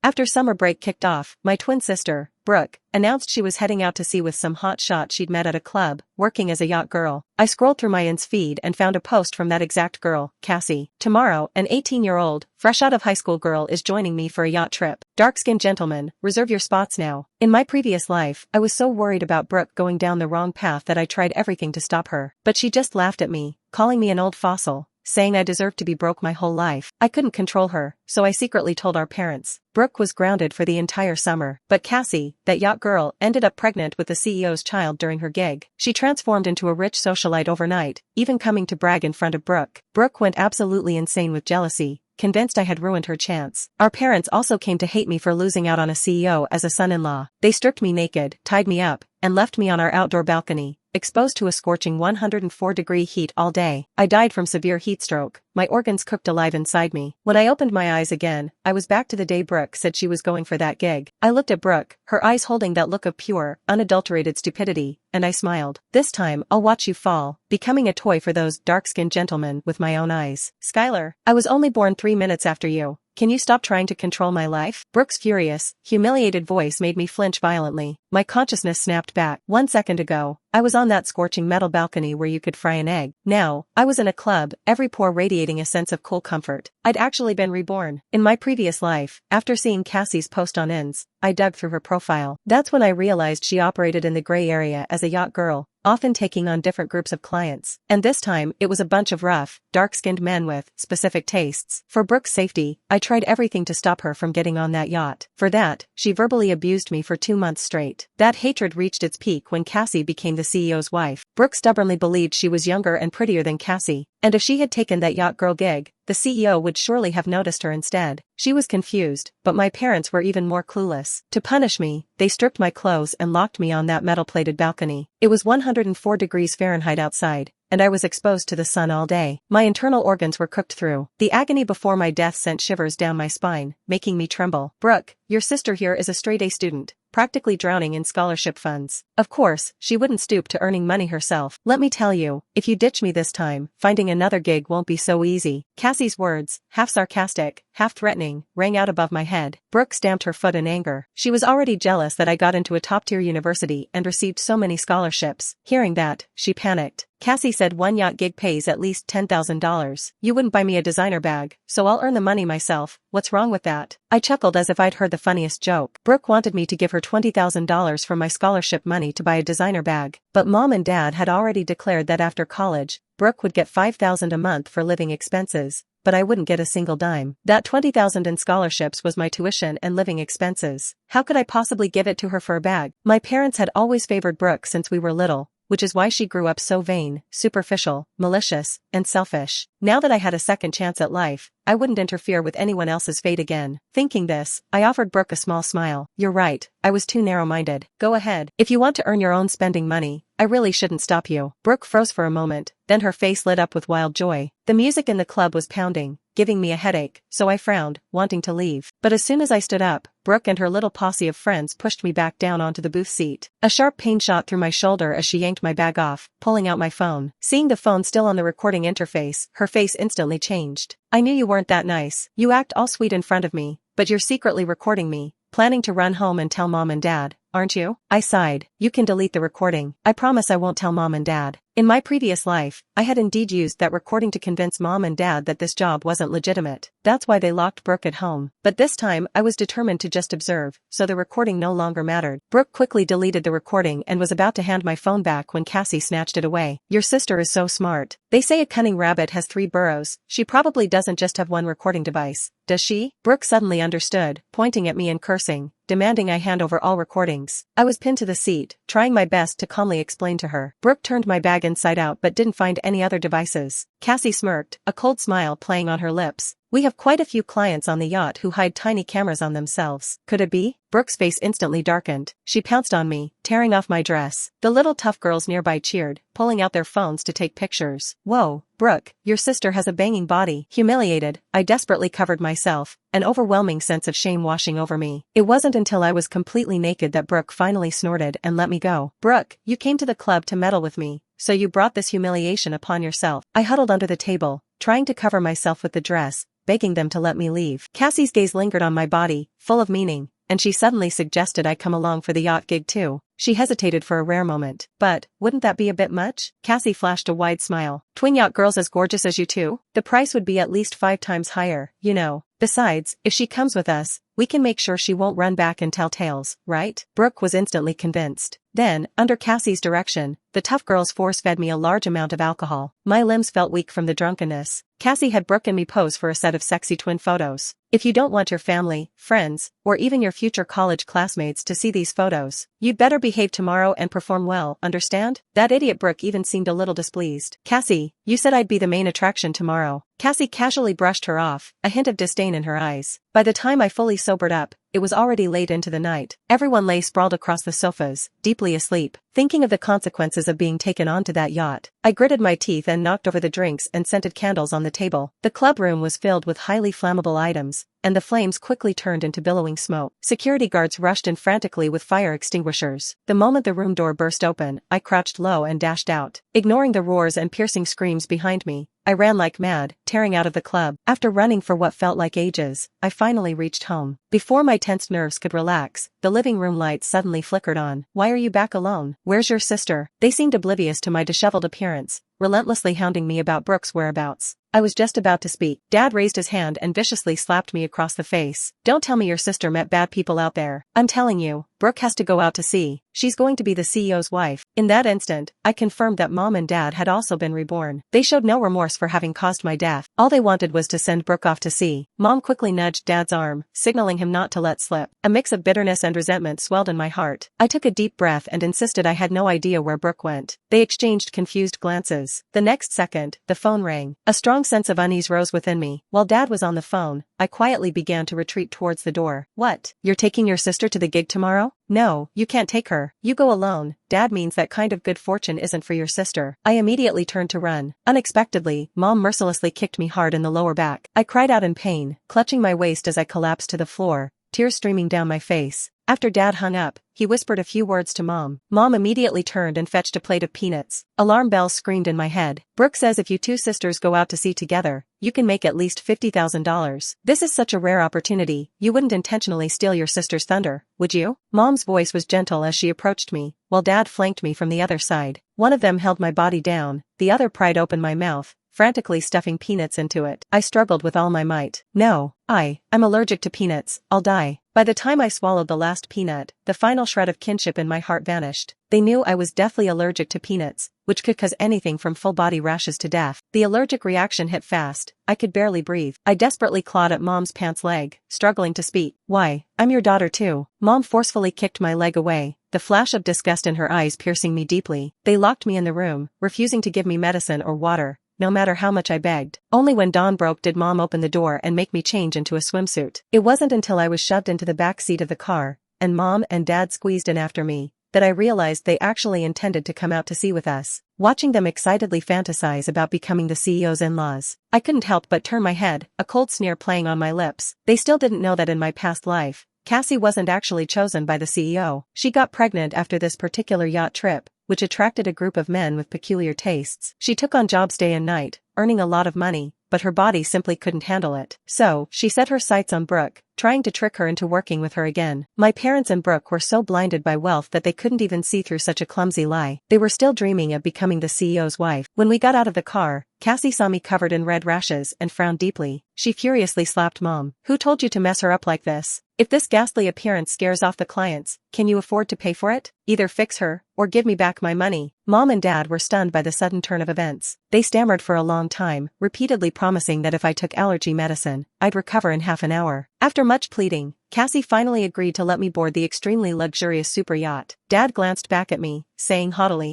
After summer break kicked off, my twin sister, Brooke, announced she was heading out to sea with some hot shot she'd met at a club, working as a yacht girl. I scrolled through my Insta feed and found a post from that exact girl, Cassie. Tomorrow, an 18-year-old, fresh out of high school girl is joining me for a yacht trip. Dark-skinned gentlemen, reserve your spots now. In my previous life, I was so worried about Brooke going down the wrong path that I tried everything to stop her. But she just laughed at me, calling me an old fossil, saying I deserved to be broke my whole life. I couldn't control her, so I secretly told our parents. Brooke was grounded for the entire summer, but Cassie, that yacht girl, ended up pregnant with the CEO's child during her gig. She transformed into a rich socialite overnight, even coming to brag in front of Brooke. Brooke went absolutely insane with jealousy, convinced I had ruined her chance. Our parents also came to hate me for losing out on a CEO as a son-in-law. They stripped me naked, tied me up, and left me on our outdoor balcony, exposed to a scorching 104-degree heat all day. I died from severe heat stroke, my organs cooked alive inside me. When I opened my eyes again, I was back to the day Brooke said she was going for that gig. I looked at Brooke, her eyes holding that look of pure, unadulterated stupidity, and I smiled. This time, I'll watch you fall, becoming a toy for those dark-skinned gentlemen with my own eyes. Skylar, I was only born 3 minutes after you. Can you stop trying to control my life? Brooke's furious, humiliated voice made me flinch violently. My consciousness snapped back. 1 second ago, I was on that scorching metal balcony where you could fry an egg. Now, I was in a club, every pore radiating a sense of cool comfort. I'd actually been reborn. In my previous life, after seeing Cassie's post on Insta, I dug through her profile. That's when I realized she operated in the gray area as a yacht girl, often taking on different groups of clients. And this time, it was a bunch of rough, dark-skinned men with specific tastes. For Brooke's safety, I tried everything to stop her from getting on that yacht. For that, she verbally abused me for 2 months straight. That hatred reached its peak when Cassie became the CEO's wife. Brooke stubbornly believed she was younger and prettier than Cassie, and if she had taken that yacht girl gig, the CEO would surely have noticed her instead. She was confused, but my parents were even more clueless. To punish me, they stripped my clothes and locked me on that metal-plated balcony. It was 104 degrees Fahrenheit outside, and I was exposed to the sun all day. My internal organs were cooked through. The agony before my death sent shivers down my spine, making me tremble. Brooke, your sister here is a straight-A student, practically drowning in scholarship funds. Of course, she wouldn't stoop to earning money herself. Let me tell you, if you ditch me this time, finding another gig won't be so easy. Cassie's words, half sarcastic, half threatening, rang out above my head. Brooke stamped her foot in anger. She was already jealous that I got into a top-tier university and received so many scholarships. Hearing that, she panicked. Cassie said one yacht gig pays at least $10,000. You wouldn't buy me a designer bag, so I'll earn the money myself. What's wrong with that? I chuckled as if I'd heard the funniest joke. Brooke wanted me to give her $20,000 from my scholarship money to buy a designer bag, but Mom and Dad had already declared that after college, Brooke would get $5,000 a month for living expenses, but I wouldn't get a single dime. That $20,000 in scholarships was my tuition and living expenses. How could I possibly give it to her for a bag? My parents had always favored Brooke since we were little, which is why she grew up so vain, superficial, malicious, and selfish. Now that I had a second chance at life, I wouldn't interfere with anyone else's fate again. Thinking this, I offered Brooke a small smile. You're right, I was too narrow-minded. Go ahead. If you want to earn your own spending money, I really shouldn't stop you. Brooke froze for a moment, then her face lit up with wild joy. The music in the club was pounding, giving me a headache, so I frowned, wanting to leave. But as soon as I stood up, Brooke and her little posse of friends pushed me back down onto the booth seat. A sharp pain shot through my shoulder as she yanked my bag off, pulling out my phone. Seeing the phone still on the recording interface, her face instantly changed. I knew you weren't that nice. You act all sweet in front of me, but you're secretly recording me, planning to run home and tell Mom and Dad, aren't you? I sighed. You can delete the recording. I promise I won't tell Mom and Dad. In my previous life, I had indeed used that recording to convince Mom and Dad that this job wasn't legitimate. That's why they locked Brooke at home. But this time, I was determined to just observe, so the recording no longer mattered. Brooke quickly deleted the recording and was about to hand my phone back when Cassie snatched it away. Your sister is so smart. They say a cunning rabbit has 3 burrows. She probably doesn't just have one recording device, does she? Brooke suddenly understood, pointing at me and cursing, demanding I hand over all recordings. I was pinned to the seat, trying my best to calmly explain to her. Brooke turned my bag inside out but didn't find any other devices. Cassie smirked, a cold smile playing on her lips. We have quite a few clients on the yacht who hide tiny cameras on themselves. Could it be? Brooke's face instantly darkened. She pounced on me, tearing off my dress. The little tough girls nearby cheered, pulling out their phones to take pictures. Whoa, Brooke, your sister has a banging body. Humiliated, I desperately covered myself, an overwhelming sense of shame washing over me. It wasn't until I was completely naked that Brooke finally snorted and let me go. Brooke, you came to the club to meddle with me, so you brought this humiliation upon yourself. I huddled under the table, trying to cover myself with the dress, begging them to let me leave. Cassie's gaze lingered on my body, full of meaning, and she suddenly suggested I come along for the yacht gig too. She hesitated for a rare moment. But, wouldn't that be a bit much? Cassie flashed a wide smile. Twin yacht girls as gorgeous as you too? The price would be at least 5 times higher, you know. Besides, if she comes with us, we can make sure she won't run back and tell tales, right? Brooke was instantly convinced. Then, under Cassie's direction, the tough girls force-fed me a large amount of alcohol. My limbs felt weak from the drunkenness. Cassie had Brooke and me pose for a set of sexy twin photos. If you don't want your family, friends, or even your future college classmates to see these photos, you'd better behave tomorrow and perform well, understand? That idiot Brooke even seemed a little displeased. Cassie, you said I'd be the main attraction tomorrow. Cassie casually brushed her off, a hint of disdain in her eyes. By the time I fully sobered up, it was already late into the night. Everyone lay sprawled across the sofas, deeply asleep, thinking of the consequences of being taken onto that yacht. I gritted my teeth and knocked over the drinks and scented candles on the table. The club room was filled with highly flammable items, and the flames quickly turned into billowing smoke. Security guards rushed in frantically with fire extinguishers. The moment the room door burst open, I crouched low and dashed out. Ignoring the roars and piercing screams behind me, I ran like mad, tearing out of the club. After running for what felt like ages, I finally reached home. Before my tensed nerves could relax, the living room lights suddenly flickered on. Why are you back alone? Where's your sister? They seemed oblivious to my disheveled appearance, relentlessly hounding me about Brooke's whereabouts. I was just about to speak. Dad raised his hand and viciously slapped me across the face. Don't tell me your sister met bad people out there. I'm telling you, Brooke has to go out to sea. She's going to be the CEO's wife. In that instant, I confirmed that Mom and Dad had also been reborn. They showed no remorse for having caused my death. All they wanted was to send Brooke off to sea. Mom quickly nudged Dad's arm, signaling him not to let slip. A mix of bitterness and resentment swelled in my heart. I took a deep breath and insisted I had no idea where Brooke went. They exchanged confused glances. The next second, the phone rang. A strong sense of unease rose within me. While Dad was on the phone, I quietly began to retreat towards the door. What? You're taking your sister to the gig tomorrow? No, you can't take her. You go alone. Dad means that kind of good fortune isn't for your sister. I immediately turned to run. Unexpectedly, Mom mercilessly kicked me hard in the lower back. I cried out in pain, clutching my waist as I collapsed to the floor, tears streaming down my face. After Dad hung up, he whispered a few words to Mom. Mom immediately turned and fetched a plate of peanuts. Alarm bells screamed in my head. Brooke says if you two sisters go out to sea together, you can make at least $50,000. This is such a rare opportunity, you wouldn't intentionally steal your sister's thunder, would you? Mom's voice was gentle as she approached me, while Dad flanked me from the other side. One of them held my body down, the other pried open my mouth, frantically stuffing peanuts into it. I struggled with all my might. No, I'm allergic to peanuts, I'll die. By the time I swallowed the last peanut, the final shred of kinship in my heart vanished. They knew I was deathly allergic to peanuts, which could cause anything from full-body rashes to death. The allergic reaction hit fast. I could barely breathe. I desperately clawed at Mom's pants leg, struggling to speak. Why, I'm your daughter too. Mom forcefully kicked my leg away, the flash of disgust in her eyes piercing me deeply. They locked me in the room, refusing to give me medicine or water, no matter how much I begged. Only when dawn broke did Mom open the door and make me change into a swimsuit. It wasn't until I was shoved into the back seat of the car, and Mom and Dad squeezed in after me, that I realized they actually intended to come out to sea with us. Watching them excitedly fantasize about becoming the CEO's in-laws, I couldn't help but turn my head, a cold sneer playing on my lips. They still didn't know that in my past life, Cassie wasn't actually chosen by the CEO. She got pregnant after this particular yacht trip, which attracted a group of men with peculiar tastes. She took on jobs day and night, earning a lot of money, but her body simply couldn't handle it. So, she set her sights on Brooke, trying to trick her into working with her again. My parents and Brooke were so blinded by wealth that they couldn't even see through such a clumsy lie. They were still dreaming of becoming the CEO's wife. When we got out of the car, Cassie saw me covered in red rashes and frowned deeply. She furiously slapped Mom. Who told you to mess her up like this? If this ghastly appearance scares off the clients, can you afford to pay for it? Either fix her, or give me back my money. Mom and Dad were stunned by the sudden turn of events. They stammered for a long time, repeatedly promising that if I took allergy medicine, I'd recover in half an hour. After much pleading, Cassie finally agreed to let me board the extremely luxurious super yacht. Dad glanced back at me, saying haughtily,